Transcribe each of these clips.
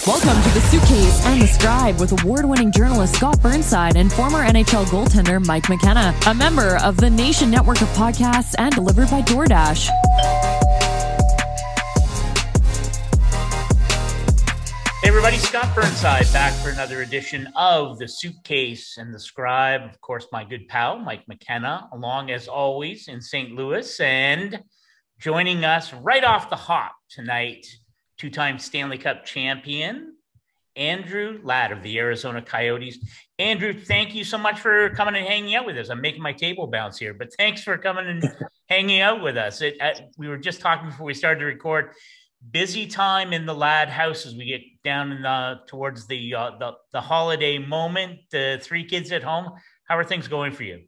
Welcome to the Suitcase and the Scribe with award-winning journalist Scott Burnside and former NHL goaltender Mike McKenna, a member of the Nation Network of podcasts and delivered by DoorDash. Hey everybody, Scott Burnside back for another edition of the Suitcase and the Scribe. Of course, my good pal, Mike McKenna, along as always in St. Louis, and joining us right off the hop tonight, two-time Stanley Cup champion, Andrew Ladd of the Arizona Coyotes. Andrew, thank you so much for coming and hanging out with us. I'm making my table bounce here, but thanks for coming and hanging out with us. We were just talking before we started to record. Busy time in the Ladd house as we get down towards the holiday moment. The three kids at home. How are things going for you?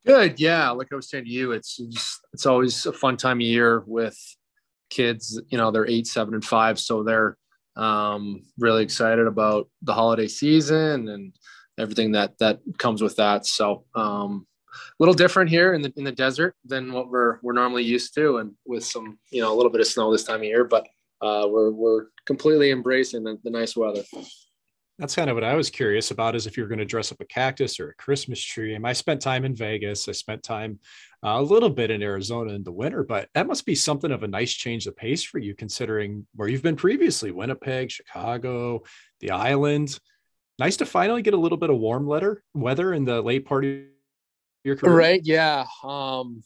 Good. Yeah. Like I was saying to you, it's always a fun time of year with kids. You know, they're 8, 7, and 5. So they're really excited about the holiday season and everything that comes with that. So a little different here in the desert than what we're normally used to, and with some, a little bit of snow this time of year, but we're completely embracing the nice weather. That's kind of what I was curious about, is if you're going to dress up a cactus or a Christmas tree. I spent time in Vegas. I spent time a little bit in Arizona in the winter, but that must be something of a nice change of pace for you, considering where you've been previously: Winnipeg, Chicago, the island. Nice to finally get a little bit of warm weather in the late part of your career. Right. Yeah. You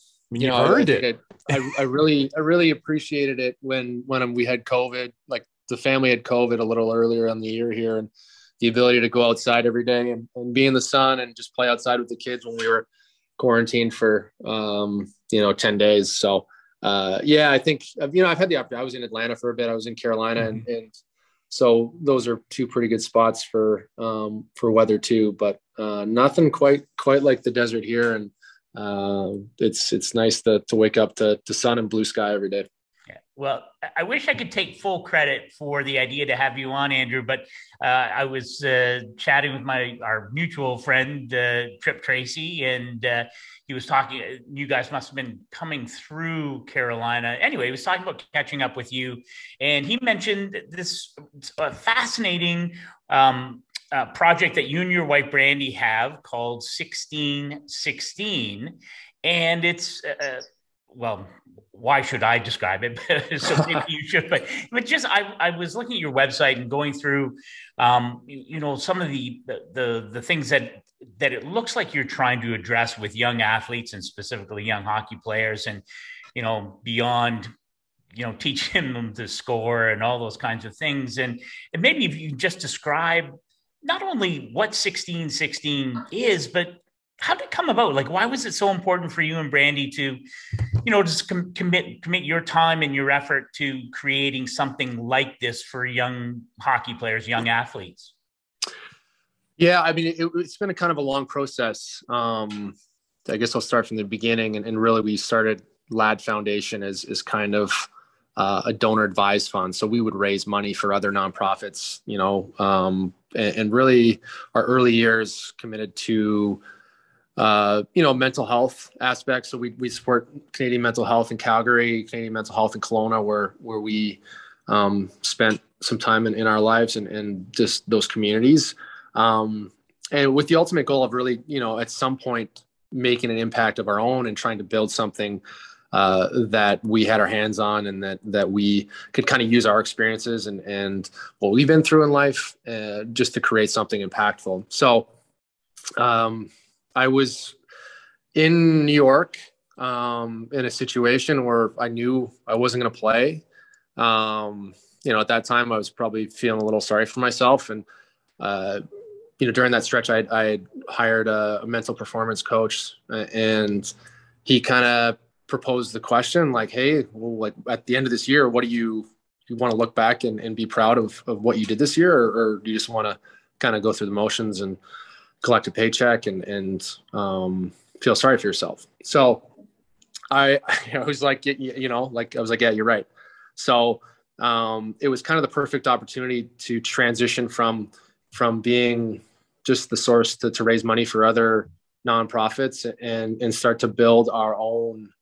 earned it. I really appreciated it when we had COVID. Like, the family had COVID a little earlier in the year here, and the ability to go outside every day and be in the sun and just play outside with the kids when we were quarantined for 10 days. So I think I've had the opportunity. I was in Atlanta for a bit. I was in Carolina, and so those are two pretty good spots for weather too. But nothing quite like the desert here, and it's nice to wake up to sun and blue sky every day. Yeah. Well, I wish I could take full credit for the idea to have you on, Andrew, but I was chatting with our mutual friend, Trip Tracy, and he was talking. You guys must have been coming through Carolina. Anyway, he was talking about catching up with you, and he mentioned this fascinating project that you and your wife, Brandy, have called 1616, and it's well, why should I describe it? So maybe you should, but just I was looking at your website and going through, some of the things that it looks like you're trying to address with young athletes and specifically young hockey players, and beyond, teaching them to score and all those kinds of things, and maybe if you just describe not only what 1616 is, but how did it come about? Like, why was it so important for you and Brandy to, just commit your time and your effort to creating something like this for young hockey players, young athletes? Yeah, I mean, it's been a kind of a long process. I guess I'll start from the beginning, and really we started Ladd Foundation as kind of a donor advised fund. So we would raise money for other nonprofits, and really our early years committed to mental health aspects. So we support Canadian Mental Health in Calgary, Canadian Mental Health in Kelowna, where we spent some time in our lives and just those communities. And with the ultimate goal of really, at some point making an impact of our own and trying to build something that we had our hands on, and that we could kind of use our experiences and what we've been through in life just to create something impactful. So I was in New York in a situation where I knew I wasn't going to play. At that time, I was probably feeling a little sorry for myself. And, during that stretch, I had hired a mental performance coach, and he kind of proposed the question like, hey, well, like at the end of this year, what do you want to look back and be proud of what you did this year? Or do you just want to kind of go through the motions and collect a paycheck and feel sorry for yourself? So I was like, yeah, you're right. So it was kind of the perfect opportunity to transition from being just the source to raise money for other nonprofits and start to build our own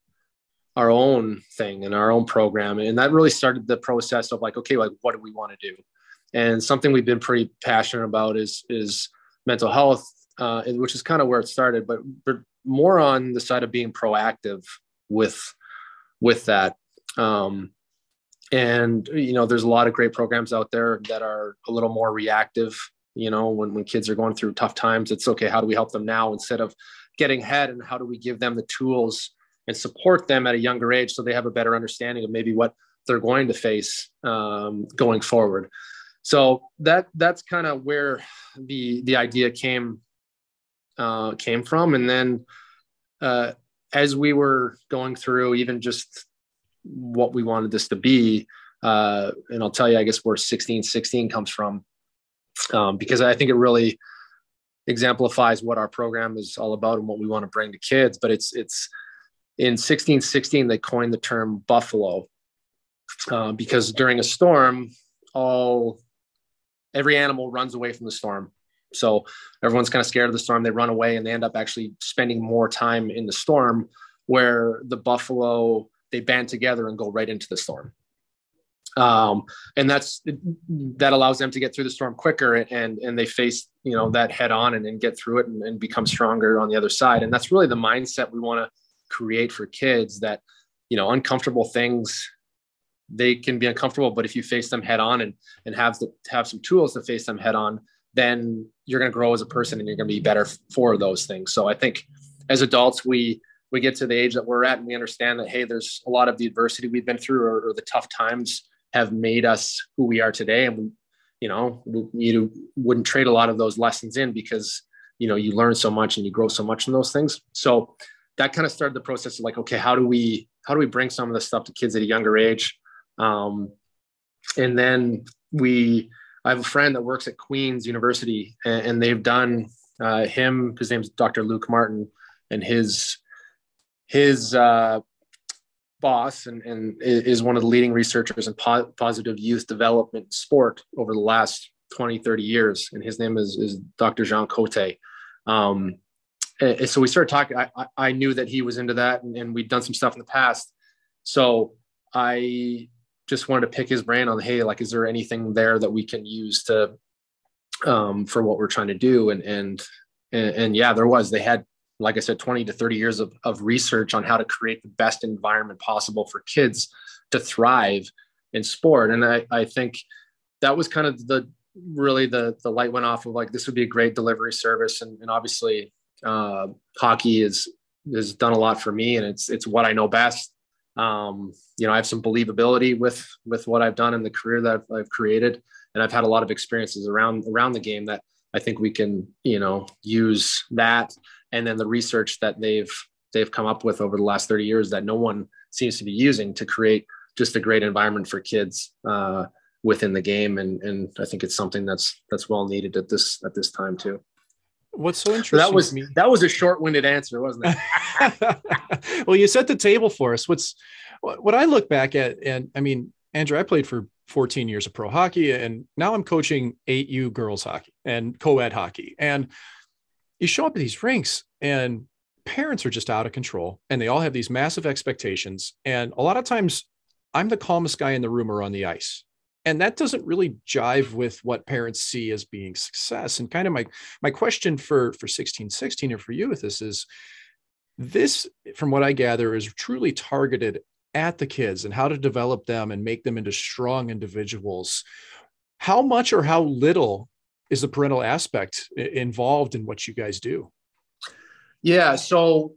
thing and our own program. And that really started the process of like, okay, like what do we want to do? And something we've been pretty passionate about is mental health, which is kind of where it started, but more on the side of being proactive with that. And, there's a lot of great programs out there that are a little more reactive. When kids are going through tough times, it's okay, how do we help them now instead of getting ahead, and how do we give them the tools and support them at a younger age so they have a better understanding of maybe what they're going to face going forward. So that's kind of where the idea came from. And then as we were going through even just what we wanted this to be, and I'll tell you, I guess, where 1616 comes from, because I think it really exemplifies what our program is all about and what we want to bring to kids. But it's in 1616, they coined the term buffalo, because during a storm, every animal runs away from the storm. So everyone's kind of scared of the storm. They run away, and they end up actually spending more time in the storm, where the buffalo, they band together and go right into the storm. And that allows them to get through the storm quicker, and they face, that head on and get through it and become stronger on the other side. And that's really the mindset we want to create for kids, that, uncomfortable things, they can be uncomfortable, but if you face them head on and have some tools to face them head on, then you're going to grow as a person and you're going to be better for those things. So I think as adults, we get to the age that we're at, and we understand that, hey, there's a lot of the adversity we've been through, or the tough times have made us who we are today. And you wouldn't trade a lot of those lessons in, because, you learn so much and you grow so much in those things. So that kind of started the process of like, okay, how do we bring some of this stuff to kids at a younger age? And then I have a friend that works at Queen's University, and they've done his name's Dr. Luke Martin, and his boss and is one of the leading researchers in positive youth development sport over the last 20, 30 years. And his name is Dr. Jean Cote. And so we started talking. I knew that he was into that, and we'd done some stuff in the past. So I just wanted to pick his brain on, hey, like, is there anything there that we can use to, for what we're trying to do? And yeah, there was. They had, like I said, 20 to 30 years of research on how to create the best environment possible for kids to thrive in sport. And I think that was kind of the light went off of, like, this would be a great delivery service. And obviously hockey has done a lot for me, and it's what I know best. I have some believability with what I've done in the career that I've created, and I've had a lot of experiences around the game that I think we can, use that. And then the research that they've come up with over the last 30 years that no one seems to be using to create just a great environment for kids within the game. And I think it's something that's well needed at this time too. What's so interesting? So that was a short-winded answer, wasn't it? Well, you set the table for us. What I look back at, and I mean, Andrew, I played for 14 years of pro hockey, and now I'm coaching 8U girls hockey and co-ed hockey. And you show up at these rinks, and parents are just out of control, and they all have these massive expectations. And a lot of times I'm the calmest guy in the room or on the ice. And that doesn't really jive with what parents see as being success. And kind of my question for 1616 or for you with this is, this, from what I gather, is truly targeted at the kids and how to develop them and make them into strong individuals. How much or how little is the parental aspect involved in what you guys do? Yeah. So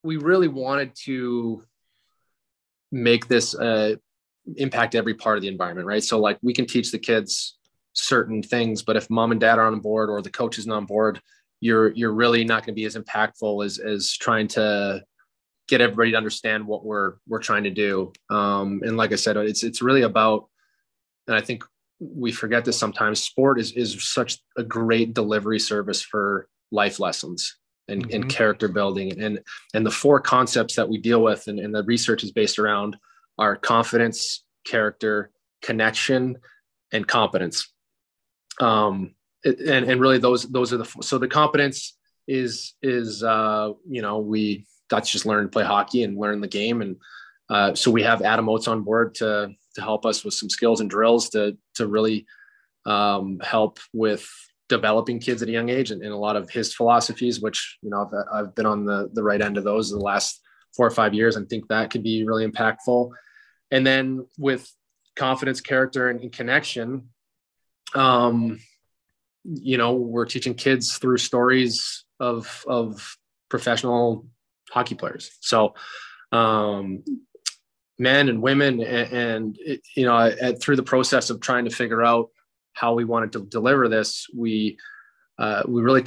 we really wanted to make this impact every part of the environment, right? So like, we can teach the kids certain things, but if mom and dad are on board or the coach isn't on board, you're really not going to be as impactful as trying to get everybody to understand what we're trying to do. And like I said, it's really about, and I think we forget this sometimes, sport is such a great delivery service for life lessons and character building. And the four concepts that we deal with and the research is based around are confidence, character, connection, and competence. And really those are so the competence is that's just learn to play hockey and learn the game. And so we have Adam Oates on board to help us with some skills and drills to really help with developing kids at a young age and a lot of his philosophies, which, you know, I've been on the right end of those in the last 4 or 5 years. I think that could be really impactful. And then with confidence, character, and connection, you know, we're teaching kids through stories of professional hockey players. So, men and women, and you know, through the process of trying to figure out how we wanted to deliver this, we really,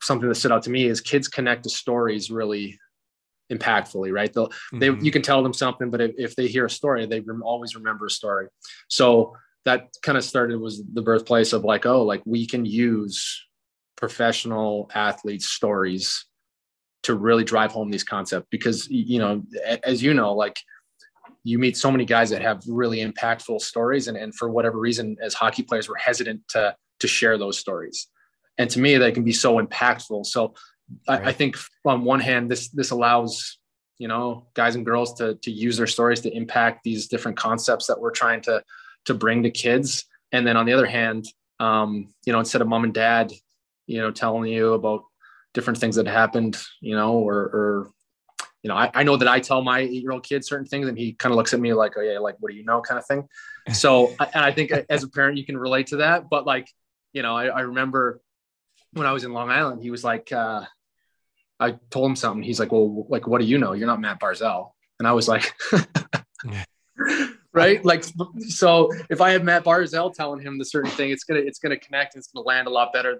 something that stood out to me is kids connect to stories really impactfully, right? You can tell them something, but if they hear a story, they always remember a story. So that kind of was the birthplace of like, oh, like we can use professional athletes' stories to really drive home these concepts, because, you know, as you know, like you meet so many guys that have really impactful stories, and for whatever reason, as hockey players, we're hesitant to share those stories. And to me, they can be so impactful. So I think on one hand, this allows, you know, guys and girls to use their stories to impact these different concepts that we're trying to bring to kids. And then on the other hand, you know, instead of mom and dad, you know, telling you about different things that happened, you know, or you know, I know that I tell my 8-year-old kid certain things, and he kind of looks at me like, oh yeah, like, what do you know, kind of thing. So, and I think as a parent, you can relate to that. But like, you know, I remember when I was in Long Island, he was like, I told him something. He's like, well, like, what do you know? You're not Matt Barzal. And I was like, right. Like, so if I have Matt Barzal telling him the certain thing, it's going to connect, and it's going to land a lot better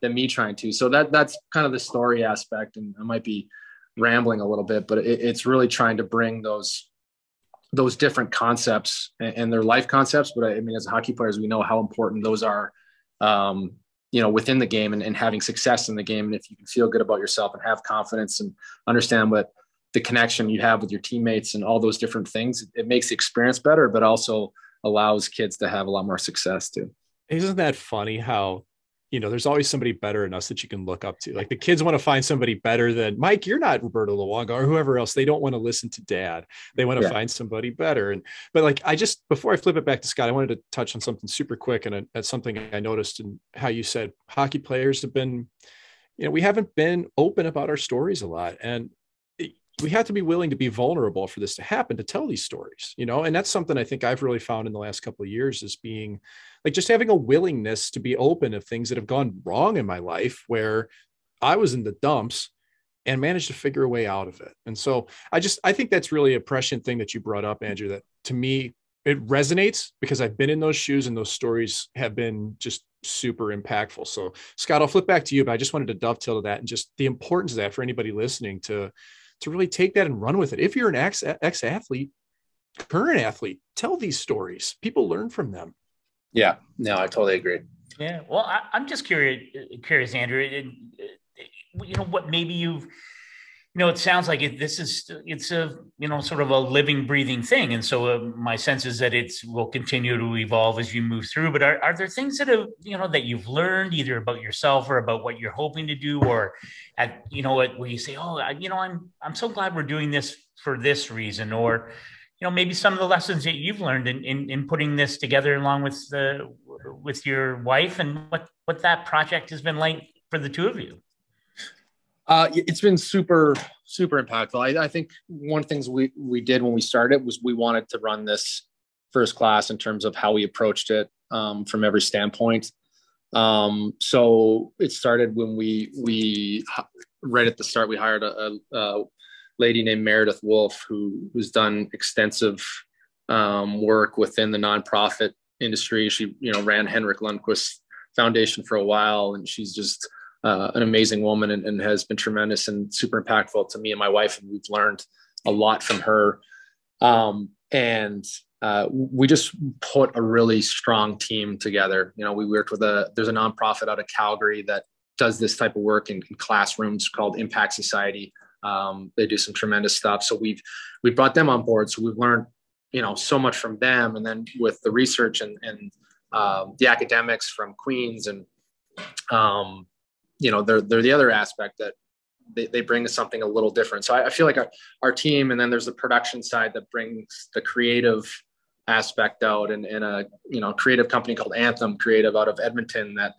than me trying to. So that's kind of the story aspect. And I might be rambling a little bit, but it's really trying to bring those different concepts and their life concepts. But I mean, as hockey players, we know how important those are, you know, within the game and having success in the game. And if you can feel good about yourself and have confidence and understand what the connection you have with your teammates and all those different things, it makes the experience better, but also allows kids to have a lot more success too. Isn't that funny how, you know, there's always somebody better in us that you can look up to. Like the kids want to find somebody better than Mike. You're not Roberto Luongo or whoever else. They don't want to listen to dad. They want to find somebody better. But like, before I flip it back to Scott, I wanted to touch on something super quick. And that's something I noticed in how you said hockey players have been, you know, we haven't been open about our stories a lot. And we have to be willing to be vulnerable for this to happen, to tell these stories, you know. And that's something I think I've really found in the last couple of years, is being like, just having a willingness to be open of things that have gone wrong in my life, where I was in the dumps and managed to figure a way out of it. And so I think that's really a prescient thing that you brought up, Andrew, that to me, it resonates because I've been in those shoes and those stories have been just super impactful. So Scott, I'll flip back to you, but I just wanted to dovetail to that and just the importance of that for anybody listening to really take that and run with it. If you're an ex-athlete, current athlete, tell these stories. People learn from them. Yeah, no, I totally agree. Yeah. Well, I'm just curious, Andrew, you know, what maybe you've, you know, it sounds like it's a, you know, sort of a living, breathing thing. And so my sense is that will continue to evolve as you move through. But are there things that have, you know, that you've learned either about yourself or about what you're hoping to do, or at, you know, where you say, oh, you know, I'm so glad we're doing this for this reason, or, you know, maybe some of the lessons that you've learned in putting this together along with your wife, and what that project has been like for the two of you. It's been super, super impactful. I think one of the things we did when we started was we wanted to run this first class in terms of how we approached it, from every standpoint. So it started when we right at the start, we hired a lady named Meredith Wolf, who's done extensive work within the nonprofit industry. She, you know, ran Henrik Lundqvist Foundation for a while, and she's just an amazing woman and has been tremendous and super impactful to me and my wife. And we've learned a lot from her. We just put a really strong team together. You know, we worked with there's a nonprofit out of Calgary that does this type of work in classrooms called Impact Society. They do some tremendous stuff. So we brought them on board. So we've learned, you know, so much from them. And then with the research and the academics from Queens, and you know, they're the other aspect that they bring to something a little different. So I feel like our team, and then there's the production side that brings the creative aspect out, and a, creative company called Anthem Creative out of Edmonton that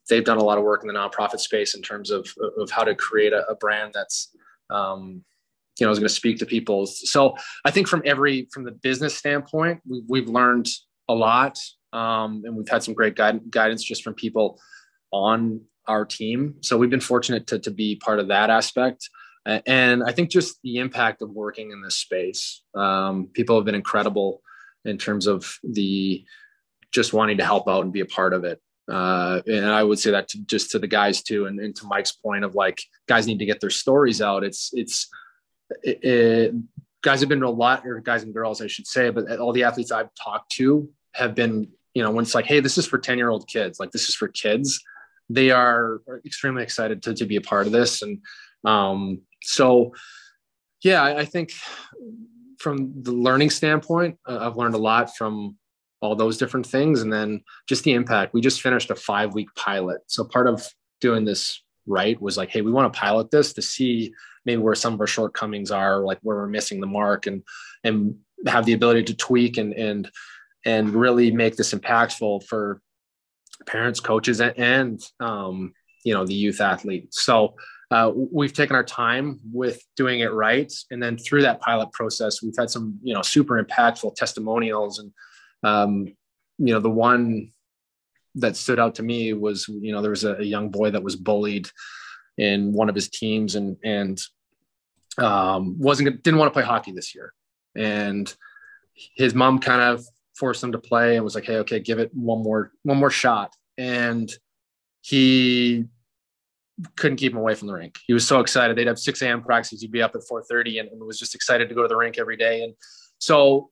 they've done a lot of work in the nonprofit space in terms of how to create a brand that's, is going to speak to people. So I think from the business standpoint, we've learned a lot, and we've had some great guidance just from people on our team. So we've been fortunate to be part of that aspect. And I think just the impact of working in this space, people have been incredible in terms of just wanting to help out and be a part of it. And I would say that to the guys too. And to Mike's point of like, guys need to get their stories out. Guys have been a lot, or guys and girls, I should say, but all the athletes I've talked to have been, when it's like, hey, this is for 10-year-old kids, like this is for kids. They are extremely excited to be a part of this. And so, yeah, I think from the learning standpoint, I've learned a lot from all those different things. And then just the impact. We just finished a 5-week pilot. So part of doing this right was like, hey, we want to pilot this to see maybe where some of our shortcomings are, like where we're missing the mark, and have the ability to tweak and really make this impactful for parents, coaches, and the youth athletes. So we've taken our time with doing it right. And then through that pilot process, we've had some, super impactful testimonials. And, the one that stood out to me was, there was a young boy that was bullied in one of his teams and didn't want to play hockey this year. And his mom kind of forced him to play and was like, hey, okay, give it one more shot. And he couldn't keep him away from the rink. He was so excited. They'd have 6 a.m. practices. He'd be up at 4:30 and was just excited to go to the rink every day. And so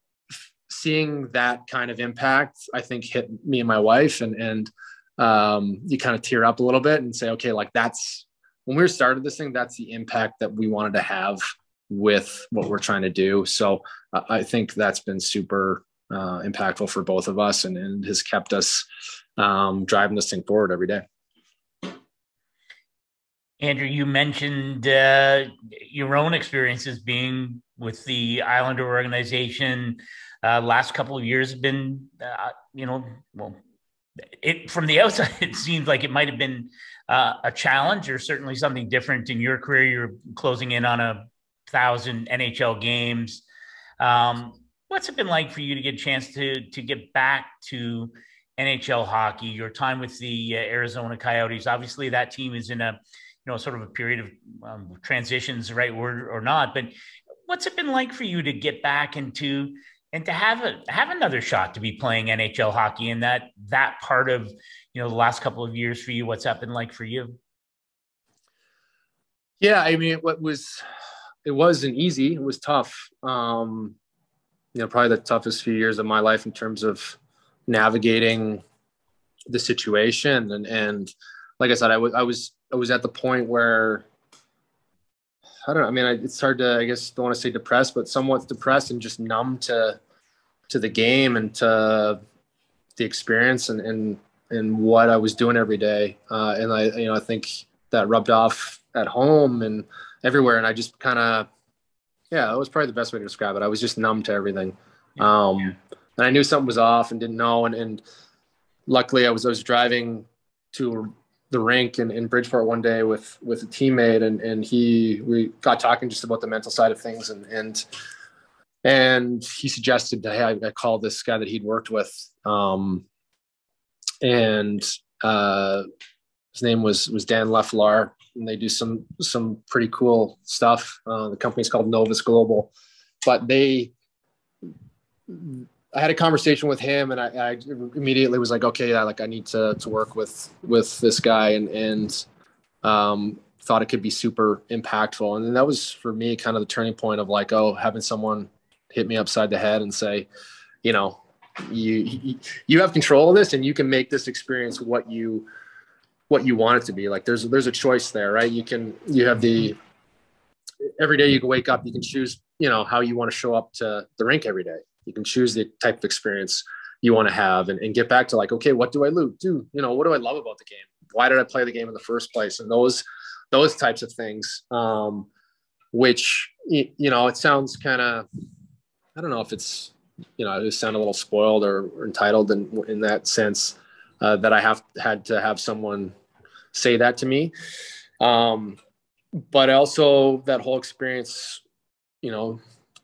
seeing that kind of impact, I think, hit me and my wife, and you kind of tear up a little bit and say, okay, like that's when we started this thing, that's the impact that we wanted to have with what we're trying to do. So I think that's been super impactful for both of us, and has kept us driving this thing forward every day. Andrew, you mentioned your own experiences being with the Islander organization. Last couple of years have been, from the outside, it seems like it might have been a challenge, or certainly something different in your career. You're closing in on 1,000 NHL games. What's it been like for you to get a chance to get back to NHL hockey? Your time with the Arizona Coyotes, obviously that team is in a sort of a period of transitions, the right word or not, but what's it been like for you to get back and to have another shot to be playing NHL hockey, and that part of, the last couple of years for you? What's that been like for you? Yeah, I mean, it wasn't easy. It was tough. Probably the toughest few years of my life in terms of navigating the situation. And like I said, I was at the point where, I don't know. I mean, it's hard to, I guess, don't want to say depressed, but somewhat depressed and just numb to the game and to the experience and what I was doing every day. And I think that rubbed off at home and everywhere. And I just kind of, that was probably the best way to describe it. I was just numb to everything. And I knew something was off and didn't know. And luckily I was driving to the rink in Bridgeport one day with a teammate, and we got talking just about the mental side of things, and he suggested that, hey, I called this guy that he'd worked with, and his name was Dan Lefflar, and they do some pretty cool stuff. The company's called Novus Global, but I had a conversation with him, and I immediately was like, okay, yeah, like I need to work with this guy, and thought it could be super impactful. And then that was for me kind of the turning point of like, having someone hit me upside the head and say, you have control of this, and you can make this experience what you want it to be. Like there's a choice there, right? You have every day you can wake up, you can choose, how you want to show up to the rink every day. You can choose the type of experience you want to have, and get back to like, okay, what do I do? What do I love about the game? Why did I play the game in the first place? And those types of things, which, it sounds kind of, I don't know if it's I sound a little spoiled or entitled in that sense, that I had to have someone say that to me. But also that whole experience,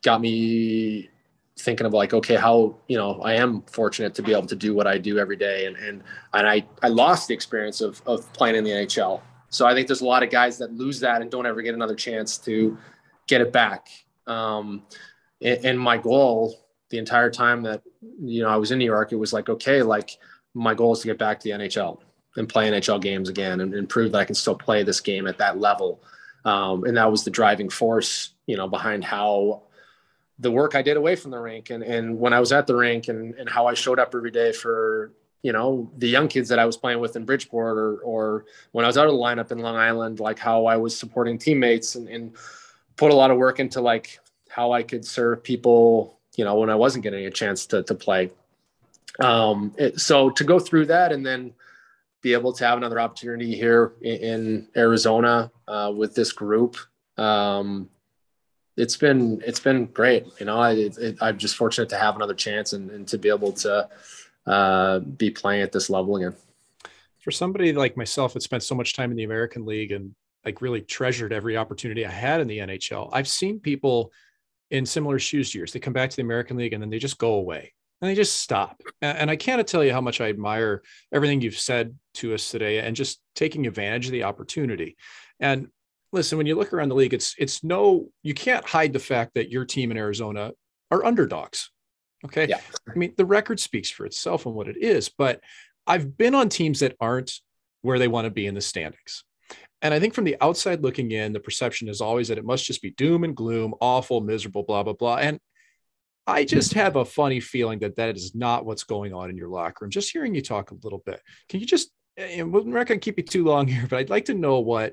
got me thinking of like, okay, how, I am fortunate to be able to do what I do every day. And I lost the experience of playing in the NHL. So I think there's a lot of guys that lose that and don't ever get another chance to get it back. And my goal the entire time that, I was in New York, it was like, okay, like my goal is to get back to the NHL and play NHL games again and prove that I can still play this game at that level. And that was the driving force, behind how the work I did away from the rink and when I was at the rink and how I showed up every day for, the young kids that I was playing with in Bridgeport or when I was out of the lineup in Long Island, like how I was supporting teammates and put a lot of work into like how I could serve people, when I wasn't getting a chance to play. So to go through that and then be able to have another opportunity here in Arizona with this group, it's been great. I'm just fortunate to have another chance and to be able to be playing at this level again. For somebody like myself that spent so much time in the American League and like really treasured every opportunity I had in the NHL, I've seen people in similar shoes to yours. They come back to the American League and then they just go away and they just stop. And I can't tell you how much I admire everything you've said to us today and just taking advantage of the opportunity. And listen, when you look around the league, you can't hide the fact that your team in Arizona are underdogs. Okay. Yeah. I mean, the record speaks for itself on what it is, but I've been on teams that aren't where they want to be in the standings. And I think from the outside looking in, the perception is always that it must just be doom and gloom, awful, miserable, blah, blah, blah. And I just have a funny feeling that is not what's going on in your locker room. Just hearing you talk a little bit, can you just, and we're not going to keep you too long here, but I'd like to know what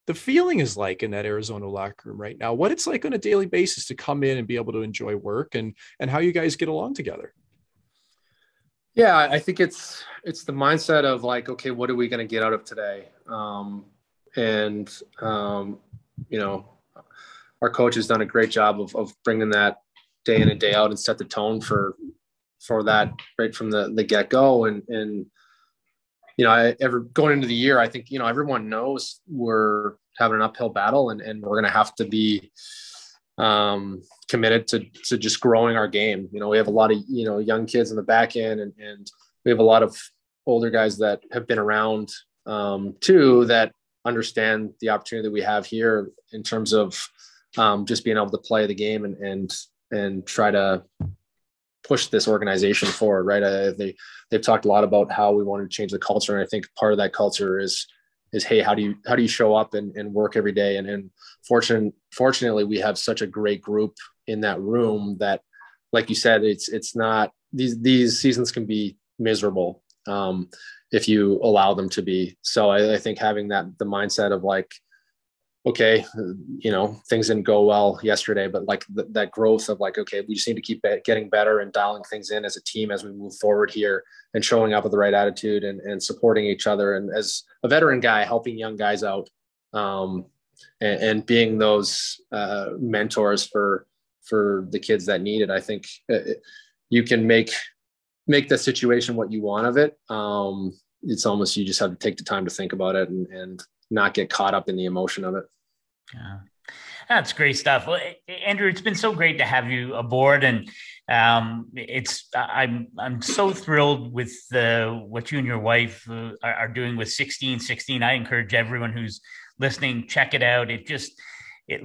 the feeling is like in that Arizona locker room right now, what it's like on a daily basis to come in and be able to enjoy work and how you guys get along together. Yeah, I think it's the mindset of like, okay, what are we going to get out of today? Our coach has done a great job of bringing that day in and day out and set the tone for that right from the get go. And going into the year, I think, everyone knows we're having an uphill battle and we're going to have to be committed to just growing our game. We have a lot of, young kids in the back end and we have a lot of older guys that have been around too, that understand the opportunity that we have here in terms of just being able to play the game and try to push this organization forward, right? They've talked a lot about how we want to change the culture. And I think part of that culture is, hey, how do you show up and work every day? And fortunately, we have such a great group in that room that, like you said, it's not, these seasons can be miserable if you allow them to be. So I think having the mindset of like, okay, things didn't go well yesterday, but like that growth of like, okay, we just need to keep getting better and dialing things in as a team as we move forward here and showing up with the right attitude and supporting each other. And as a veteran guy, helping young guys out and being those mentors for the kids that need it. I think you can make the situation what you want of it. It's almost, you just have to take the time to think about it and not get caught up in the emotion of it. Yeah, that's great stuff. Well, Andrew, it's been so great to have you aboard, and I'm so thrilled with what you and your wife are doing with 1616. I encourage everyone who's listening, check it out. It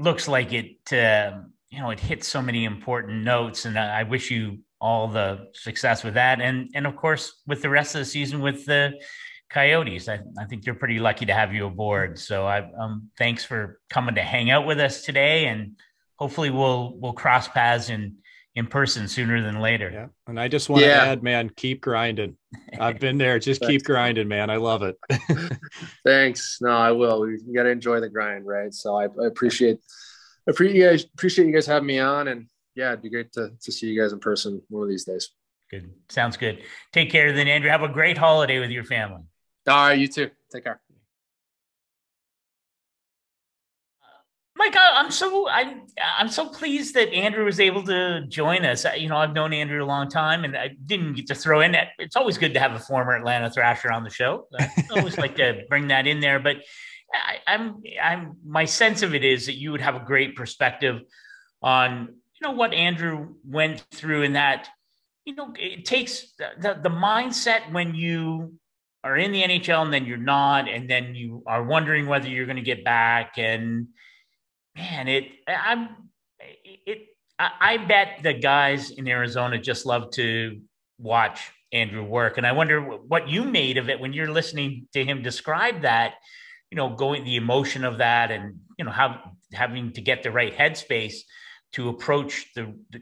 looks like it hits so many important notes, and I wish you all the success with that, and of course with the rest of the season with the Coyotes. I think they're pretty lucky to have you aboard. So thanks for coming to hang out with us today, and hopefully we'll cross paths in person sooner than later. Yeah. And I just want to add, man, keep grinding. I've been there. Just keep grinding, man. I love it. Thanks. No, I will. We got to enjoy the grind, right? So I appreciate you guys having me on, and yeah, it'd be great to see you guys in person one of these days. Good. Sounds good. Take care then, Andrew. Have a great holiday with your family. All right, you too. Take care. Mike, I'm so pleased that Andrew was able to join us. I've known Andrew a long time, and I didn't get to throw in that. It's always good to have a former Atlanta Thrasher on the show. I always like to bring that in there, but my sense of it is that you would have a great perspective on what Andrew went through, and that it takes the mindset when you are in the NHL and then you're not, and then you are wondering whether you're going to get back. And man, I bet the guys in Arizona just love to watch Andrew work. And I wonder what you made of it when you're listening to him describe that, going the emotion of that, and, having to get the right headspace to approach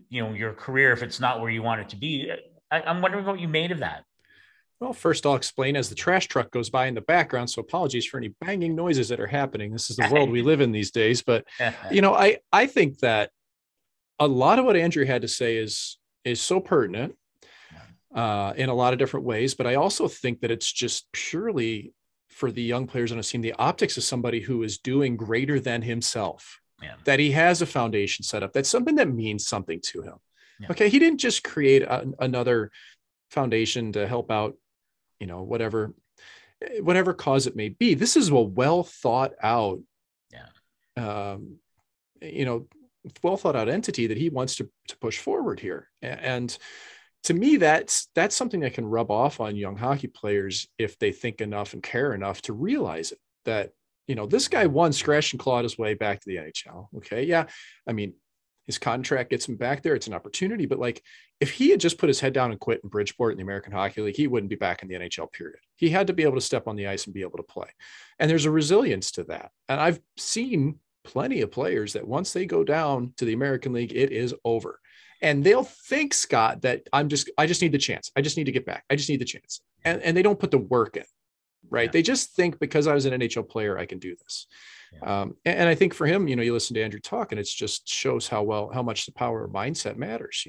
your career if it's not where you want it to be. I'm wondering what you made of that. Well, first I'll explain as the trash truck goes by in the background. So apologies for any banging noises that are happening. This is the world we live in these days. But, I think that a lot of what Andrew had to say is so pertinent in a lot of different ways. But I also think that it's just purely for the young players on a team, the optics of somebody who is doing greater than himself, that he has a foundation set up. That's something that means something to him. Yeah. Okay. He didn't just create another foundation to help out, whatever cause it may be. This is a well thought out, well thought out entity that he wants to push forward here. And to me, that's something that can rub off on young hockey players if they think enough and care enough to realize it, that, this guy won, scratched and clawed his way back to the NHL. Okay. Yeah. I mean, his contract gets him back there. It's an opportunity, but if he had just put his head down and quit in Bridgeport in the American Hockey League, he wouldn't be back in the NHL, period. He had to be able to step on the ice and be able to play. And there's a resilience to that. And I've seen plenty of players that once they go down to the American League, it is over. And they'll think, Scott, that I just need the chance. I just need to get back. I just need the chance. And they don't put the work in, right? Yeah. They just think because I was an NHL player, I can do this. Yeah. And I think for him, you listen to Andrew talk, and it just shows how much the power of mindset matters.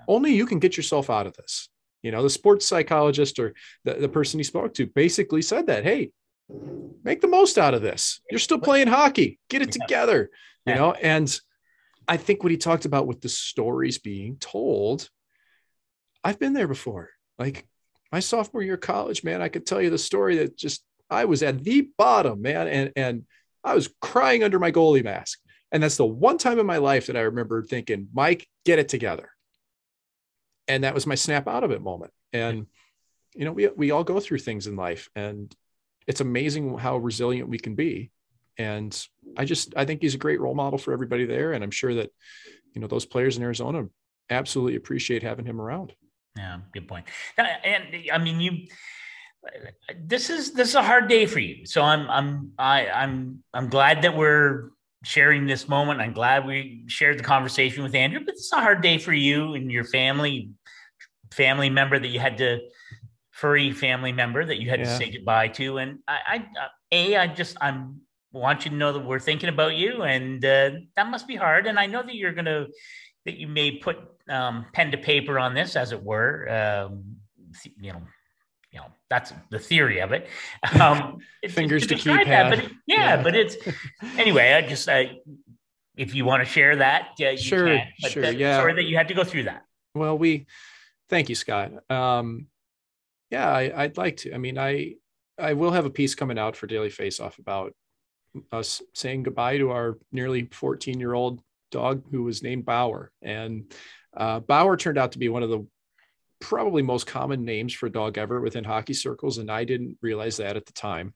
Only you can get yourself out of this. The sports psychologist or the person he spoke to basically said that, hey, make the most out of this. You're still playing hockey. Get it together, and I think what he talked about with the stories being told, I've been there before. My sophomore year of college, man, I could tell you the story that I was at the bottom, man. And I was crying under my goalie mask. And that's the one time in my life that I remember thinking, Mike, get it together. And that was my snap out of it moment. And, we all go through things in life, and it's amazing how resilient we can be. And I think he's a great role model for everybody there. And I'm sure that, those players in Arizona absolutely appreciate having him around. Yeah, good point. And I mean, this is a hard day for you. So I'm glad that we're sharing this moment. I'm glad we shared the conversation with Andrew, but it's a hard day for you and your family member that you had to furry family member that you had to say goodbye to. And I want you to know that we're thinking about you, and that must be hard. And I know that that you may put pen to paper on this, as it were. That's the theory of it. Fingers to keypad. That, but it's anyway. If you want to share that, you sure, can. But sure, sorry that you had to go through that. Well, thank you, Scott. I'd like to. I mean, I will have a piece coming out for Daily Faceoff about us saying goodbye to our nearly 14-year-old dog who was named Bauer. And Bauer turned out to be one of the probably most common names for a dog ever within hockey circles. And I didn't realize that at the time.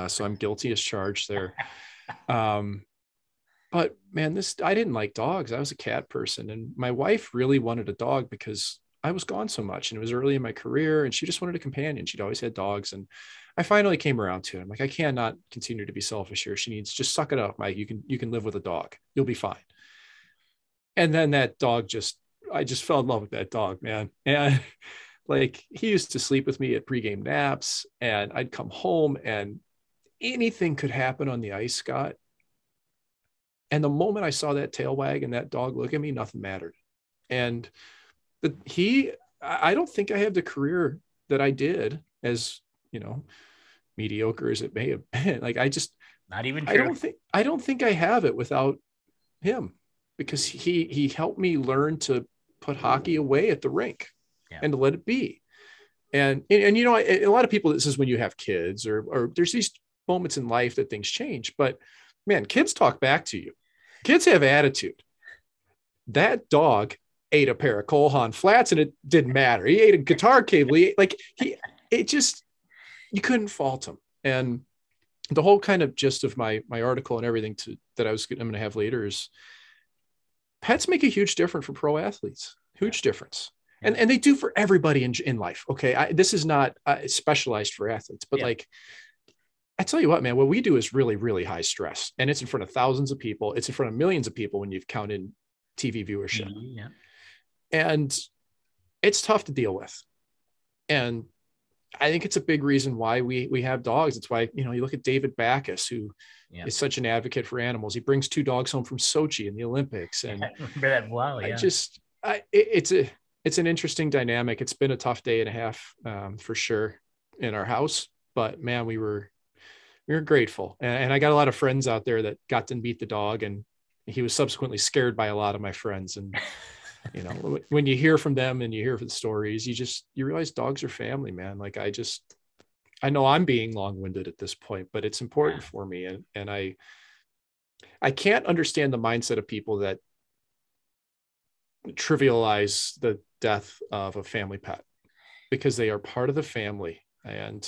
So I'm guilty as charged there. But man, I didn't like dogs. I was a cat person, and my wife really wanted a dog because I was gone so much and it was early in my career, and she just wanted a companion. She'd always had dogs. And I finally came around to it. I'm like, I cannot continue to be selfish here. She needs, just suck it up, Mike. You can live with a dog. You'll be fine. And then that dog I just fell in love with that dog, man. And he used to sleep with me at pregame naps, and I'd come home and anything could happen on the ice, Scott. And the moment I saw that tail wag and that dog look at me, nothing mattered. And I don't think I have the career that I did, as, mediocre as it may have been. Not even true. I don't think I have it without him, because he helped me learn to put hockey away at the rink and to let it be. And you know, a lot of people, this is when you have kids or there's these moments in life that things change, but man, kids talk back to you. Kids have attitude. That dog ate a pair of Cole Haan flats and it didn't matter. He ate a guitar cable. You couldn't fault him. And the whole kind of gist of my article and everything that I'm going to have later is pets make a huge difference for pro athletes, huge difference. And they do for everybody in life. Okay. This is not specialized for athletes, but like, I tell you what, man, what we do is really, really high stress, and it's in front of thousands of people. It's in front of millions of people when you've counted TV viewership. And it's tough to deal with. And I think it's a big reason why we have dogs. It's why, you know, you look at David Backus, who is such an advocate for animals. He brings 2 dogs home from Sochi in the Olympics. And remember that? Wow. Yeah. It's an interesting dynamic. It's been a tough day and a half for sure in our house, but man, we were grateful. And I got a lot of friends out there that got to meet the dog, and he was subsequently scared by a lot of my friends. And, you know, when you hear from them and you hear the stories, you realize dogs are family, man. Like I know I'm being long-winded at this point, but it's important for me. And I can't understand the mindset of people that trivialize the death of a family pet, because they are part of the family. And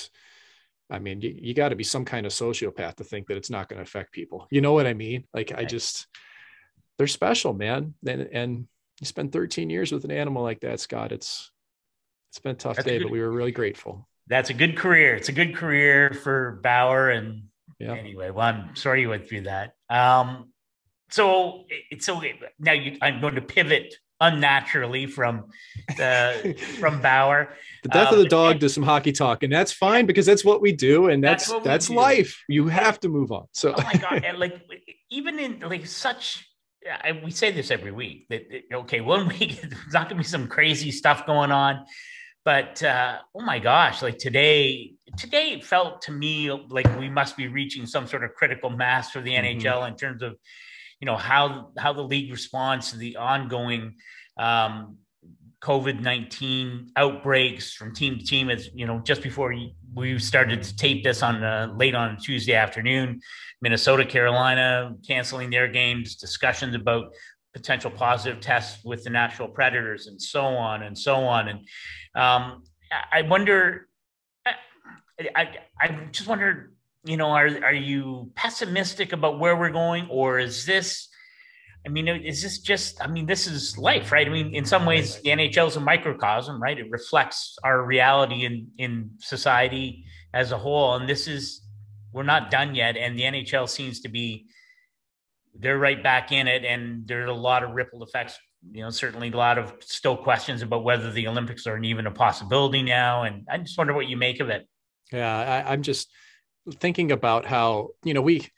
I mean, you got to be some kind of sociopath to think that it's not going to affect people. You know what I mean? Like, they're special, man. And you spend 13 years with an animal like that, Scott. It's been a tough day, but we were really grateful. That's a good career. It's a good career for Bauer. And anyway, well, I'm sorry you went through that. So now I'm going to pivot unnaturally from Bauer. The death of the dog to some hockey talk, and that's fine, because that's what we do, and that's life. You have to move on. So, oh my God, and like even in like such, we say this every week that okay, 1 week there's not going to be some crazy stuff going on, but oh my gosh, like today it felt to me like we must be reaching some sort of critical mass for the NHL in terms of, you know, how the league responds to the ongoing COVID-19 outbreaks from team to team. As you know, just before we started to tape this on late on Tuesday afternoon, Minnesota, Carolina canceling their games, discussions about potential positive tests with the Nashville Predators, and so on and so on. And I wonder, I just wonder, you know, are you pessimistic about where we're going, or is this? I mean, is this just? I mean, this is life, right? I mean, in some ways, the NHL is a microcosm, right? It reflects our reality in society as a whole, and we're not done yet. And the NHL seems to be, they're right back in it, and there's a lot of ripple effects. You know, certainly a lot of still questions about whether the Olympics are even a possibility now, and I just wonder what you make of it. Yeah, I'm just thinking about how, you know, we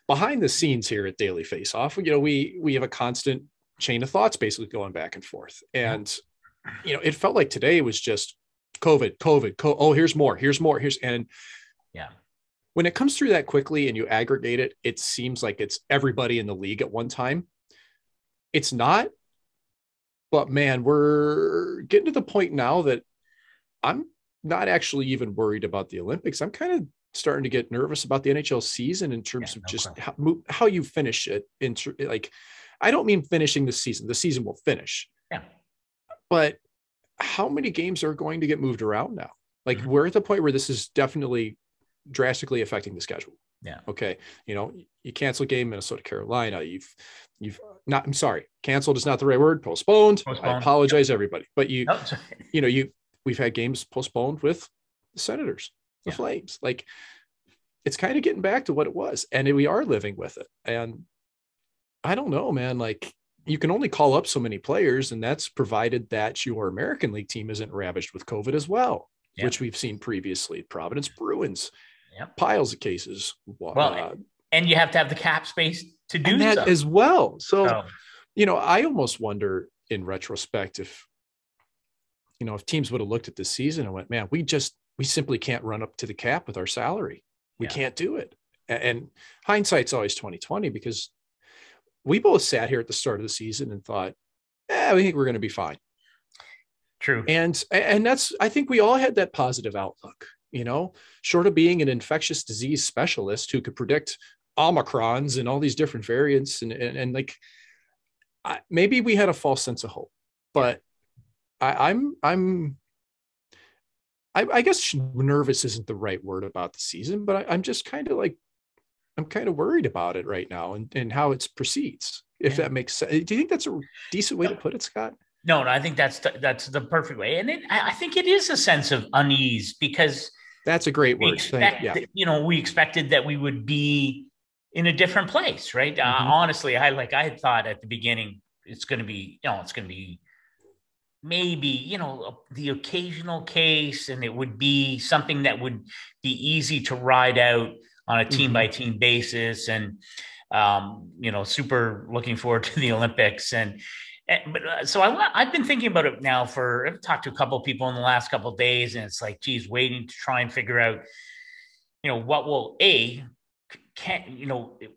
behind the scenes here at Daily Face Off, you know, we have a constant chain of thoughts basically going back and forth. And, you know, it felt like today was just COVID. Oh, here's more. And when it comes through that quickly and you aggregate it, it seems like it's everybody in the league at one time. It's not, but man, we're getting to the point now that I'm not actually even worried about the Olympics. I'm kind of starting to get nervous about the NHL season in terms of just how you finish it. Like, I don't mean finishing the season. The season will finish. Yeah. But how many games are going to get moved around now? Like, we're at the point where this is definitely drastically affecting the schedule. Yeah. Okay. You know, you cancel a game, Minnesota, Carolina. You've not, I'm sorry, canceled is not the right word. Postponed. I apologize, everybody. But you know, we've had games postponed with the Senators, the Flames. Like, it's kind of getting back to what it was, and we are living with it. And I don't know, man, like, you can only call up so many players, and that's provided that your American League team isn't ravaged with COVID as well, which we've seen previously. Providence Bruins, piles of cases. Well, and you have to have the cap space to do that as well. So, you know, I almost wonder in retrospect if teams would have looked at this season and went, man, we simply can't run up to the cap with our salary. We can't do it. And hindsight's always 2020, because we both sat here at the start of the season and thought, we think we're going to be fine. True. And that's, I think we all had that positive outlook, short of being an infectious disease specialist who could predict Omicrons and all these different variants. And like, maybe we had a false sense of hope, but I guess nervous isn't the right word about the season, but I'm just kind of like, I'm kind of worried about it right now and how it proceeds, if that makes sense. Do you think that's a decent way to put it, Scott? No, I think that's the perfect way. And I think it is a sense of unease, because that's a great word. We expected that we would be in a different place, right? Honestly, I had thought at the beginning, it's going to be maybe, the occasional case, and it would be something that would be easy to ride out on a team by team basis. And, super looking forward to the Olympics. So I've been thinking about it now I've talked to a couple of people in the last couple of days, and it's like, geez, waiting to try and figure out, what will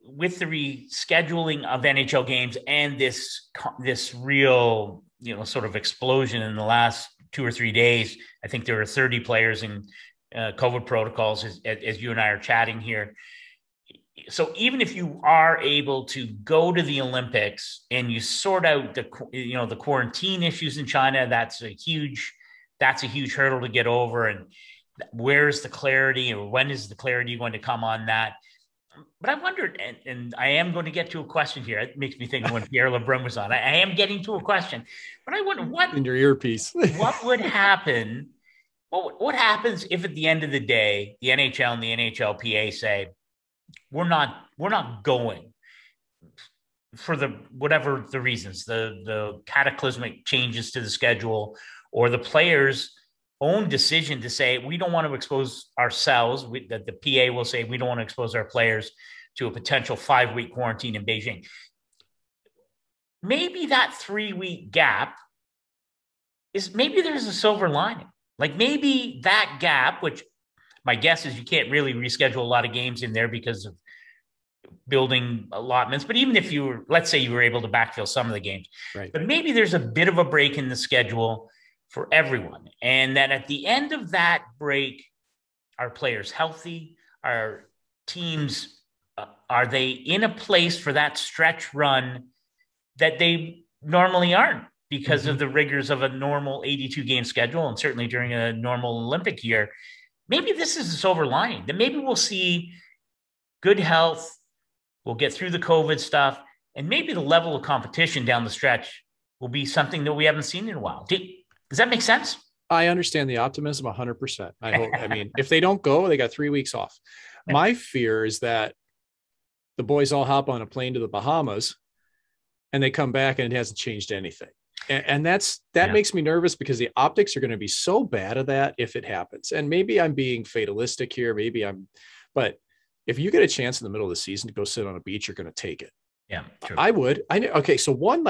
with the rescheduling of NHL games and this real, sort of explosion in the last 2 or 3 days. I think there are 30 players in COVID protocols as you and I are chatting here. So even if you are able to go to the Olympics and you sort out the quarantine issues in China, that's a huge hurdle to get over. And where's the clarity, or when is the clarity going to come on that? But I wondered, and I am going to get to a question here. It makes me think of when Pierre LeBrun was on. I am getting to a question, but I wonder what in your earpiece. What would happen? What happens if at the end of the day, the NHL and the NHLPA say, we're not going for whatever the reasons, the cataclysmic changes to the schedule, or the players' own decision to say, we don't want to expose ourselves, that the PA will say, we don't want to expose our players to a potential 5-week quarantine in Beijing. Maybe that 3-week gap maybe there's a silver lining. Like maybe that gap, which my guess is you can't really reschedule a lot of games in there because of building allotments. But even if let's say you were able to backfill some of the games, right, but maybe there's a bit of a break in the schedule for everyone. And that at the end of that break, are players healthy? Are teams, are they in a place for that stretch run that they normally aren't because of the rigors of a normal 82 game schedule, and certainly during a normal Olympic year? Maybe this is a silver lining. Then maybe we'll see good health. We'll get through the COVID stuff, and maybe the level of competition down the stretch will be something that we haven't seen in a while. Does that make sense? I understand the optimism 100%. I mean, if they don't go, they got 3 weeks off. My fear is that the boys all hop on a plane to the Bahamas and they come back and it hasn't changed anything. And that makes me nervous, because the optics are going to be so bad of that if it happens. And maybe I'm being fatalistic here. But if you get a chance in the middle of the season to go sit on a beach, you're going to take it. Yeah, true. I would. Okay. So one,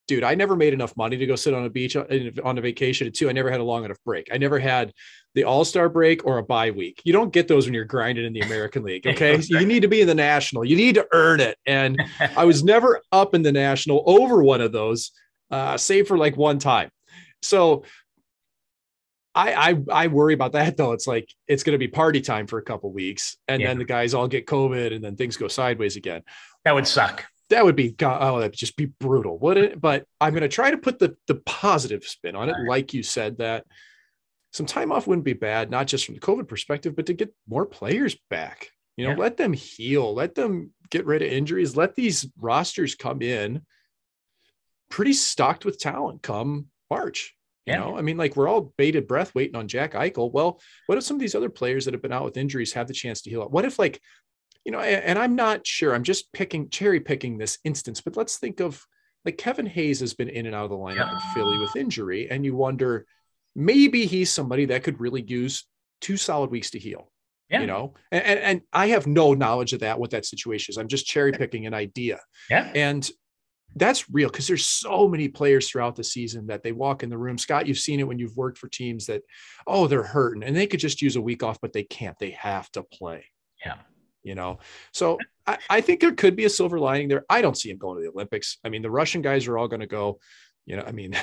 dude, I never made enough money to go sit on a beach on a vacation. And two, I never had a long enough break. I never had the All-Star break or a bye week. You don't get those when you're grinding in the American League. Okay. Right. You need to be in the National. You need to earn it. And I was never up in the National over one of those, save for one time. So I worry about that though. It's like, it's going to be party time for a couple of weeks, and then the guys all get COVID and then things go sideways again. That would suck. That would be, that'd just be brutal, wouldn't it? But I'm going to try to put the positive spin on it. Like you said, that some time off wouldn't be bad, not just from the COVID perspective, but to get more players back, let them heal, let them get rid of injuries, let these rosters come in pretty stocked with talent come March. I mean, like, we're all bated breath waiting on Jack Eichel. Well, what if some of these other players that have been out with injuries have the chance to heal up? What if, and I'm not sure, I'm just cherry picking this instance, but let's think of Kevin Hayes has been in and out of the lineup in Philly with injury. And you wonder, maybe he's somebody that could really use 2 solid weeks to heal, and I have no knowledge of what that situation is. I'm just cherry picking an idea. Yeah. And that's real, because there's so many players throughout the season that they walk in the room. Scott, you've seen it when you've worked for teams that, they're hurting and they could just use a week off, but they can't. They have to play. Yeah. So I think there could be a silver lining there. I don't see him going to the Olympics. I mean, the Russian guys are all going to go, I mean,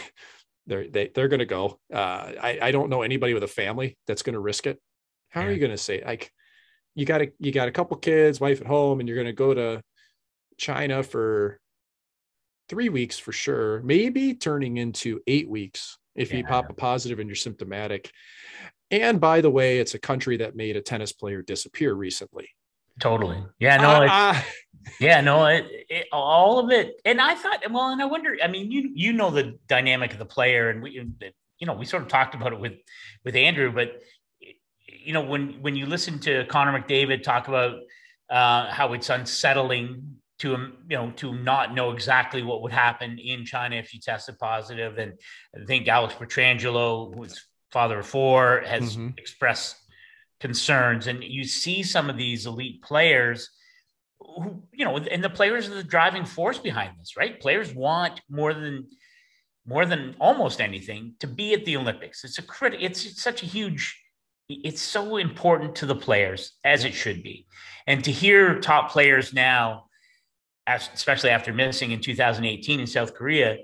they're going to go. I don't know anybody with a family that's going to risk it. How are you going to say, like, you got a couple kids, wife at home, and you're going to go to China for 3 weeks for sure, maybe turning into 8 weeks if you pop a positive and you're symptomatic. And by the way, it's a country that made a tennis player disappear recently. Totally. Yeah, no, all of it. And I thought, well, and I wonder, I mean, you know, the dynamic of the player, and we sort of talked about it with Andrew, but when you listen to Connor McDavid talk about how it's unsettling to him, to not know exactly what would happen in China if you tested positive. And I think Alex Petrangelo, who's father of four, has expressed concerns. And you see some of these elite players who, and the players are the driving force behind this, right? Players want more than almost anything to be at the Olympics. It's such a huge, it's so important to the players, as it should be. And to hear top players now, especially after missing in 2018 in South Korea,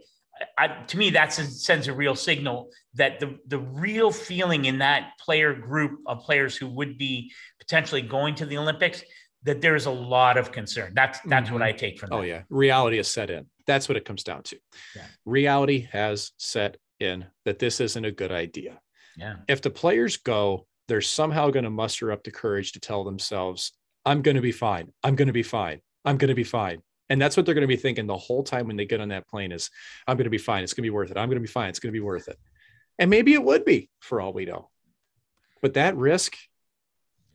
to me, that sends a real signal that the real feeling in that player group of players who would be potentially going to the Olympics, that there's a lot of concern. That's what I take from that. Oh yeah. Reality has set in. That's what it comes down to. Yeah. Reality has set in that this isn't a good idea. Yeah. If the players go, they're somehow going to muster up the courage to tell themselves, I'm going to be fine. I'm going to be fine. I'm going to be fine. And that's what they're going to be thinking the whole time when they get on that plane is, I'm going to be fine. It's going to be worth it. I'm going to be fine. It's going to be worth it. And maybe it would be, for all we know. But that risk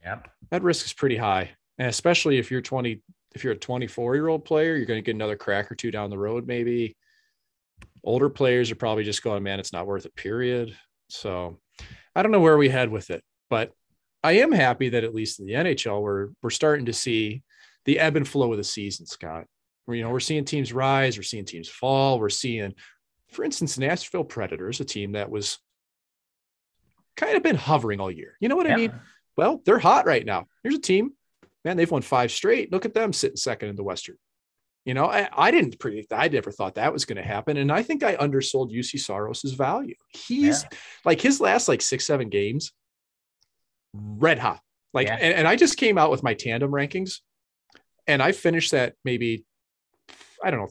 is pretty high. And especially if you're a 24-year-old player, you're going to get another crack or two down the road, maybe. Older players are probably just going, man, it's not worth it, period. So I don't know where we head with it, but I am happy that at least in the NHL, we're starting to see the ebb and flow of the season, Scott. We're seeing teams rise, we're seeing teams fall. We're seeing, for instance, Nashville Predators, a team that was kind of been hovering all year. You know what I mean? Well, they're hot right now. Here's a team, man, they've won 5 straight. Look at them sitting second in the Western. I didn't predict that. I never thought that was going to happen. And I think I undersold UC Saros' value. He's like his last 6-7 games, red hot. And I just came out with my tandem rankings. And I finished that maybe,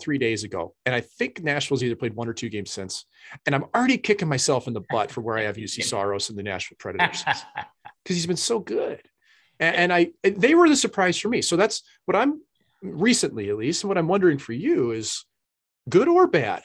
3 days ago. And I think Nashville's either played 1 or 2 games since. And I'm already kicking myself in the butt for where I have UC Saros and the Nashville Predators because he's been so good. And they were the surprise for me. So that's what I'm recently, at least. And what I'm wondering for you is, good or bad,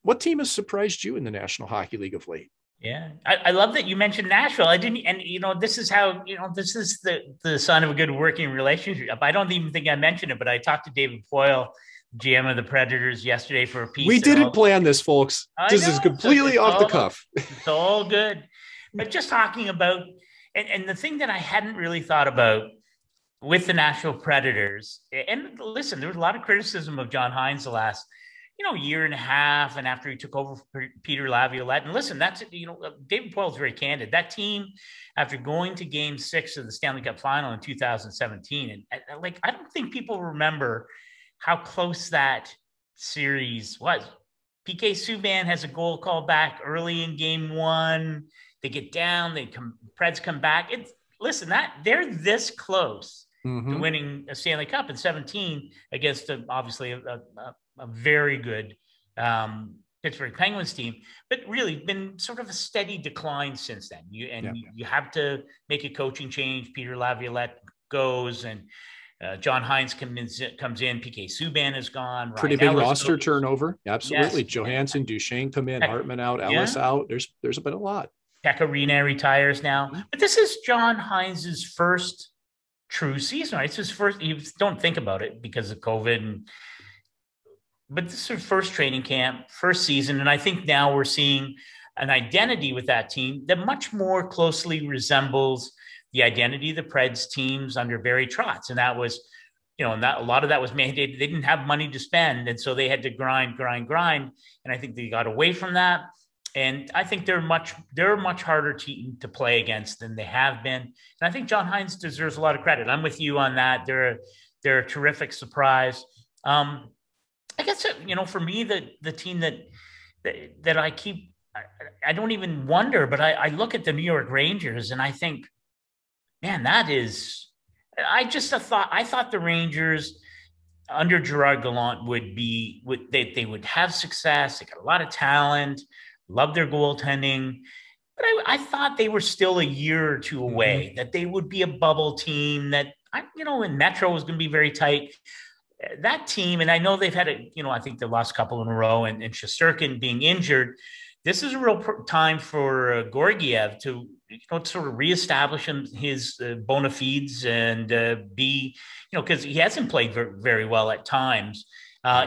what team has surprised you in the National Hockey League of late? Yeah. I love that you mentioned Nashville. I didn't, and this is how, this is the sign of a good working relationship. I don't even think I mentioned it, but I talked to David Poyle, GM of the Predators, yesterday for a piece. We didn't plan this, folks. This is completely off the cuff. It's all good. But just talking about, and the thing that I hadn't really thought about with the Nashville Predators, and listen, there was a lot of criticism of John Hines the last year and a half, and after he took over for Peter Laviolette. And listen, that's, David Poyle is very candid. That team, after going to Game 6 of the Stanley Cup Final in 2017, and I don't think people remember how close that series was. PK Subban has a goal called back early in Game 1. They get down, Preds come back. They're this close to winning a Stanley Cup in 17 against obviously a very good Pittsburgh Penguins team, but really been sort of a steady decline since then. You have to make a coaching change. Peter Laviolette goes, and John Hines comes in. PK Subban is gone. Pretty big roster turnover. Absolutely. Yes. Johansson, Duchesne come in, Hartman out, Ellis out. There's been a lot. Pekka Rinne retires now, but this is John Hines's first true season, right? It's his first. You don't think about it because of COVID, but this is his first training camp, first season, and I think now we're seeing an identity with that team that much more closely resembles the identity of the Preds teams under Barry Trotz, and that was, and that a lot of that was mandated. They didn't have money to spend, and so they had to grind, and I think they got away from that. And I think they're much harder to play against than they have been. And I think John Hines deserves a lot of credit. I'm with you on that. They're They're a terrific surprise. I guess, for me, the team that I don't even wonder, but I look at the New York Rangers and I think, man, I thought the Rangers under Gerard Gallant they would have success. They got a lot of talent, love their goaltending, but I thought they were still a year or two away, that they would be a bubble team that, in Metro was going to be very tight. That team, and I know they've had I think they lost a couple in a row, and Shesterkin being injured. This is a real time for Georgiev to, sort of reestablish his bona fides and be, because he hasn't played very well at times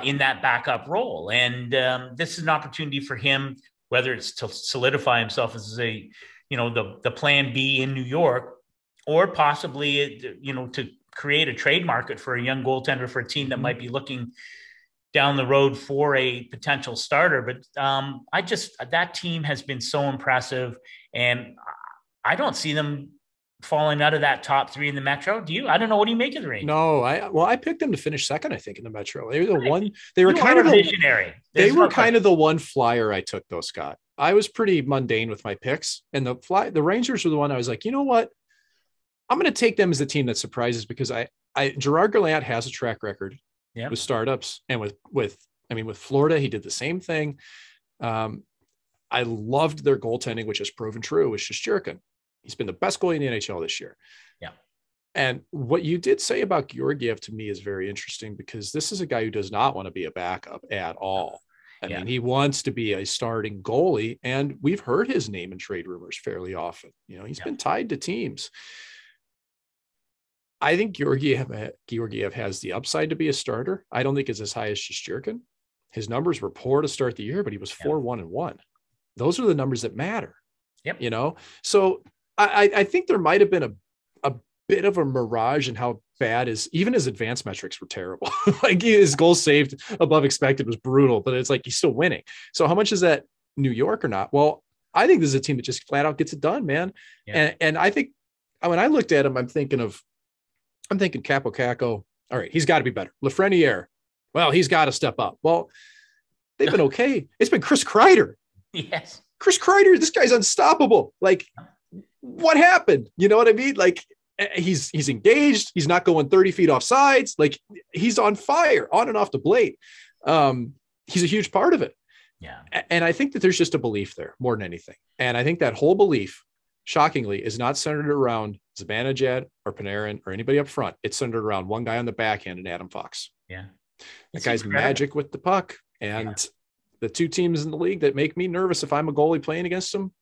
in that backup role. And this is an opportunity for him, whether it's to solidify himself as the plan B in New York, or possibly, to create a trade market for a young goaltender for a team that might be looking down the road for a potential starter. But that team has been so impressive, and I don't see them falling out of that top three in the Metro. Do you? I don't know. What do you make of the Rangers? No, I picked them to finish second, I think, in the Metro. They were the one. They were You kind are of a visionary. They were kind of the one flyer I took, though, Scott. I was pretty mundane with my picks, and the Rangers were the one I was like, you know what? I'm going to take them as a team that surprises, because Gerard Gallant has a track record with startups, and with Florida, he did the same thing. I loved their goaltending, which has proven true with Shesterkin. He's been the best goalie in the NHL this year. Yeah. And what you did say about Georgiev to me is very interesting, because this is a guy who does not want to be a backup at all. I mean, he wants to be a starting goalie, and we've heard his name in trade rumors fairly often. He's been tied to teams. I think Georgiev has the upside to be a starter. I don't think it's as high as Shesterkin. His numbers were poor to start the year, but he was 4-1-1. Those are the numbers that matter. Yep. So I think there might have been a bit of a mirage in how bad even his advanced metrics were terrible. Like, his goals saved above expected was brutal, but it's like he's still winning. So how much is that New York or not? Well, I think this is a team that just flat out gets it done, man. Yeah. And I think when I looked at him, I'm thinking Capo Caco. All right, he's got to be better. Lafreniere, well, he's got to step up. Well, they've been okay. It's been Chris Kreider. Yes. Chris Kreider, this guy's unstoppable. Like, what happened? You know what I mean? Like, he's engaged. He's not going 30 feet off sides. Like, he's on fire, on and off the blade. He's a huge part of it. Yeah. And I think that there's just a belief there more than anything. And I think that whole belief, shockingly, is not centered around Zibanejad or Panarin or anybody up front. It's centered around one guy on the backhand, and Adam Fox. Yeah. That guy's magic with the puck. And the two teams in the league that make me nervous if I'm a goalie playing against them,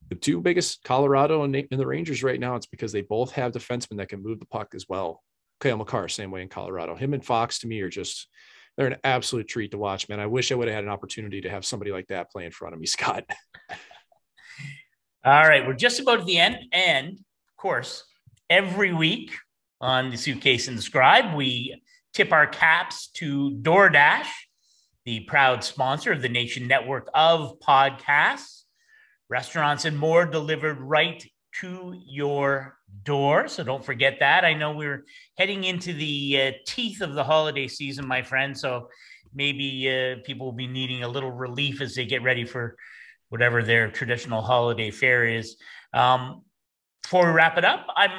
the two biggest, Colorado and the Rangers right now, it's because they both have defensemen that can move the puck as well. Kyle McCarr, same way in Colorado. Him and Fox, to me, they're an absolute treat to watch, man. I wish I would have had an opportunity to have somebody like that play in front of me, Scott. All right, we're just about at the end. And, of course, every week on the Suitcase and the Scribe, we tip our caps to DoorDash, the proud sponsor of the Nation Network of podcasts, restaurants and more delivered right to your door. So don't forget that. I know we're heading into the teeth of the holiday season, my friend. So maybe people will be needing a little relief as they get ready for whatever their traditional holiday fare is. Before we wrap it up, I'm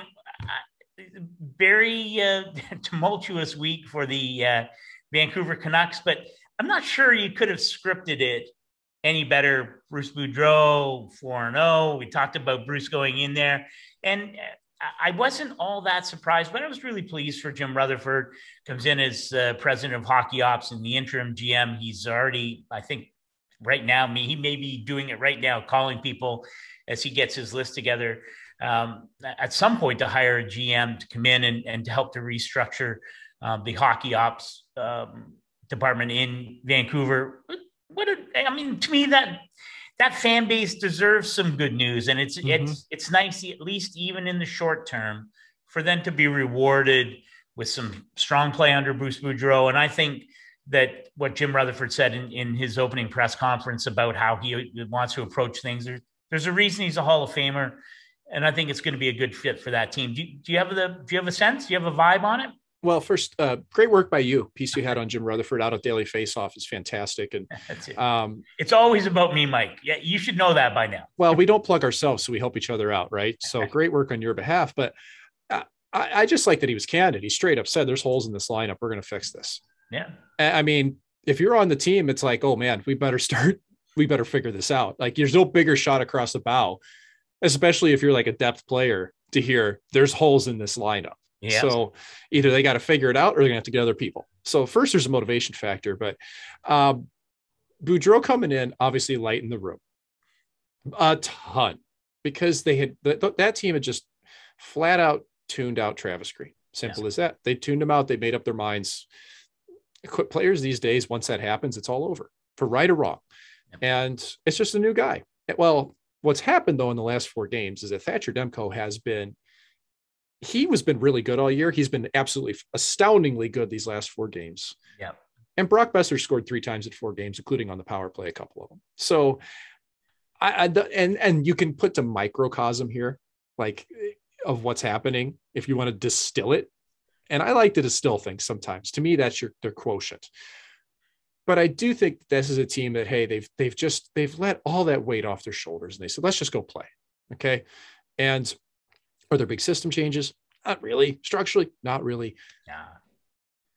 very tumultuous week for the Vancouver Canucks, but I'm not sure you could have scripted it any better. Bruce Boudreau, 4-0. We talked about Bruce going in there, and I wasn't all that surprised, but I was really pleased for Jim Rutherford. Comes in as president of hockey ops and the interim GM. He's already, I think, right now, he may be doing it right now, calling people as he gets his list together at some point to hire a GM to come in and to help to restructure the hockey ops department in Vancouver. To me, that fan base deserves some good news, and it's nice, at least even in the short term, for them to be rewarded with some strong play under Bruce Boudreau. And I think that what Jim Rutherford said in his opening press conference about how he wants to approach things, there's a reason he's a Hall of Famer, and I think it's going to be a good fit for that team. Do you have a sense? Do you have a vibe on it? Well, first, great work by you. Piece you had on Jim Rutherford out of Daily Faceoff is fantastic. And that's it. It's always about me, Mike. Yeah, you should know that by now. Well, we don't plug ourselves, so we help each other out, right? So great work on your behalf. But I just like that he was candid. He straight up said, "There's holes in this lineup. We're going to fix this." Yeah. I mean, if you're on the team, it's like, oh man, we better figure this out. Like, there's no bigger shot across the bow, especially if you're like a depth player, to hear there's holes in this lineup. Yeah. So either they got to figure it out or they're gonna have to get other people. So first there's a motivation factor, but Boudreau coming in obviously lightened the room a ton, because they had that team had just flat out tuned out Travis Green. Simple as that. They tuned him out. They made up their minds. Quit players these days, once that happens, it's all over, for right or wrong. And it's just a new guy. Well, what's happened though in the last 4 games is that Thatcher Demko has been really good all year. He's been absolutely astoundingly good these last 4 games. Yeah. And Brock Besser scored 3 times in 4 games, including on the power play, a couple of them. So and you can put to microcosm here, like, of what's happening if you want to distill it. And I like to distill things sometimes. To me, that's their quotient. But I do think this is a team that, hey, they've let all that weight off their shoulders, and they said, let's just go play. Okay. And are there big system changes? Not really. Structurally, not really. Yeah.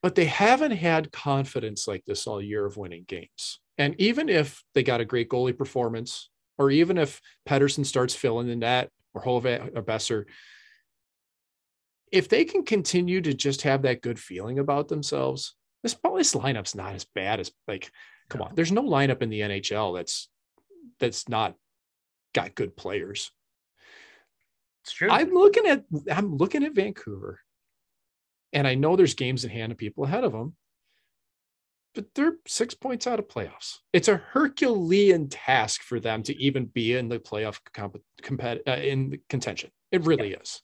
But they haven't had confidence like this all year of winning games. And even if they got a great goalie performance, or even if Pettersson starts filling the net, or Hove or Besser, if they can continue to just have that good feeling about themselves, this lineup's not as bad as, like, come on, there's no lineup in the NHL that's not got good players. It's true. I'm looking at Vancouver, and I know there's games in hand of people ahead of them, but they're 6 points out of playoffs. It's a Herculean task for them to even be in the playoff in contention. It really is.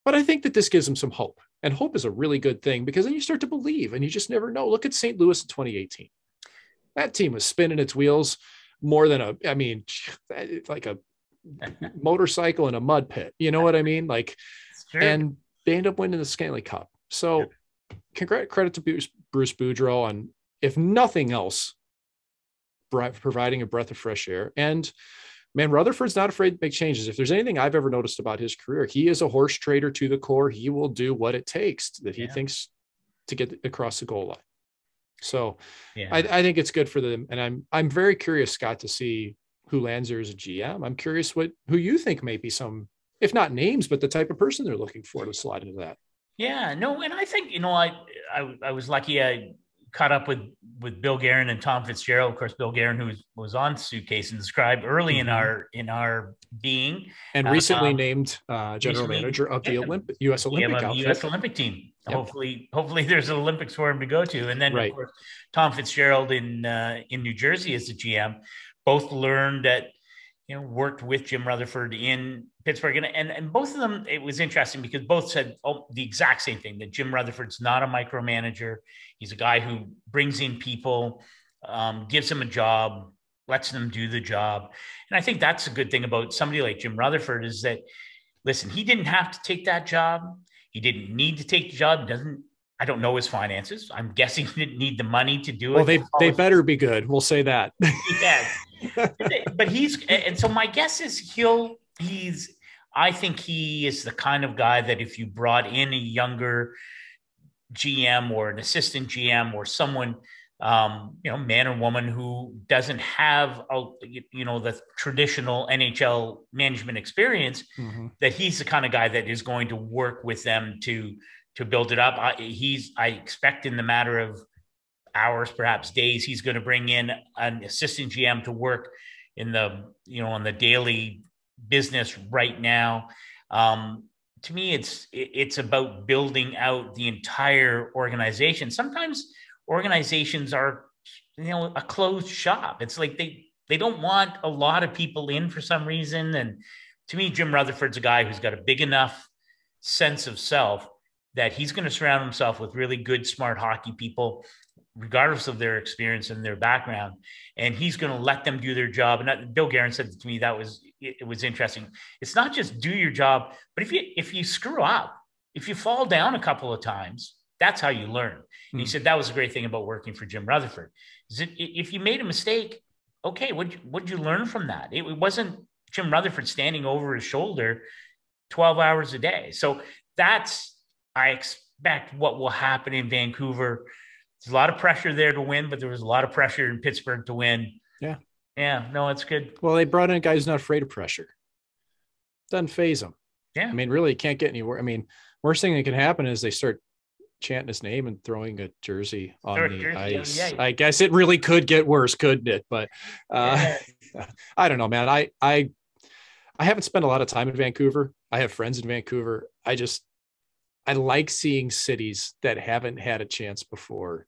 But I think that this gives them some hope, and hope is a really good thing, because then you start to believe, and you just never know. Look at St. Louis in 2018. That team was spinning its wheels more than like a motorcycle in a mud pit. You know what I mean? Like, and they end up winning the Stanley Cup. So credit to Bruce Boudreau on, if nothing else, providing a breath of fresh air. And man, Rutherford's not afraid to make changes. If there's anything I've ever noticed about his career, he is a horse trader to the core. He will do what it takes that he thinks to get across the goal line. So I think it's good for them. And I'm very curious, Scott, to see who lands there as a GM. I'm curious who you think may be some, if not names, but the type of person they're looking for to slide into that. Yeah, no. And I think, I was lucky. I caught up with Bill Garen and Tom Fitzgerald. Of course, Bill Garen, who was on Suitcase and Scribe early in our being, and recently named general manager of the U.S. Olympic team. Yep. Hopefully, there's an Olympics for him to go to. And then, of course, Tom Fitzgerald in New Jersey as the GM. Both learned that, worked with Jim Rutherford in Pittsburgh. And both of them, it was interesting because both said the exact same thing, that Jim Rutherford's not a micromanager. He's a guy who brings in people, gives them a job, lets them do the job. And I think that's a good thing about somebody like Jim Rutherford, is that, listen, he didn't have to take that job. He didn't need to take the job. I don't know his finances. I'm guessing he didn't need the money to do it. Well, they better be good. We'll say that. Yeah. But so my guess is I think he is the kind of guy that if you brought in a younger GM or an assistant GM or someone, man or woman who doesn't have the traditional NHL management experience, that he's the kind of guy that is going to work with them to build it up. I expect in the matter of hours, perhaps days, he's going to bring in an assistant GM to work in on the daily business right now. To me, it's about building out the entire organization. Sometimes organizations are, a closed shop. It's like they don't want a lot of people in for some reason. And to me, Jim Rutherford's a guy who's got a big enough sense of self that he's going to surround himself with really good, smart hockey people, regardless of their experience and their background. And he's going to let them do their job. And Bill Garen said to me, it was interesting. It's not just do your job, but if you screw up, if you fall down a couple of times, that's how you learn. And he said that was a great thing about working for Jim Rutherford. Is it, if you made a mistake, okay, what'd you learn from that? It wasn't Jim Rutherford standing over his shoulder 12 hours a day. So I expect what will happen in Vancouver. There's a lot of pressure there to win, but there was a lot of pressure in Pittsburgh to win. Yeah. Yeah, no, it's good. Well, they brought in a guy who's not afraid of pressure. Doesn't phase him. Yeah. I mean, really, can't get anywhere. I mean, worst thing that can happen is they start chanting his name and throwing a jersey on the ice. Yeah. I guess it really could get worse, couldn't it? But I don't know, man. I haven't spent a lot of time in Vancouver. I have friends in Vancouver. I like seeing cities that haven't had a chance before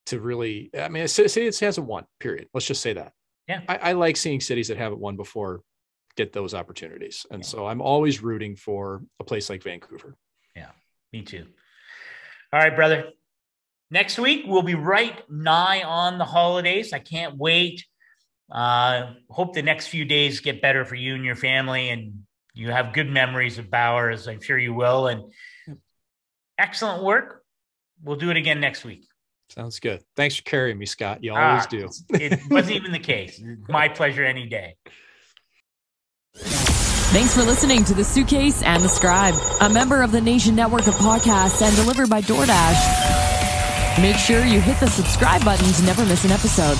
to really, I mean, a city that hasn't won, period. Let's just say that. Yeah. I like seeing cities that haven't won before get those opportunities. And so I'm always rooting for a place like Vancouver. Yeah, me too. All right, brother. Next week, we'll be right nigh on the holidays. I can't wait. Hope the next few days get better for you and your family, and you have good memories of Bauer, as I'm sure you will. And excellent work. We'll do it again next week. Sounds good. Thanks for carrying me, Scott. You always do. It wasn't even the case. My pleasure any day. Thanks for listening to The Suitcase and The Scribe, a member of the Nation Network of Podcasts and delivered by DoorDash. Make sure you hit the subscribe button to never miss an episode.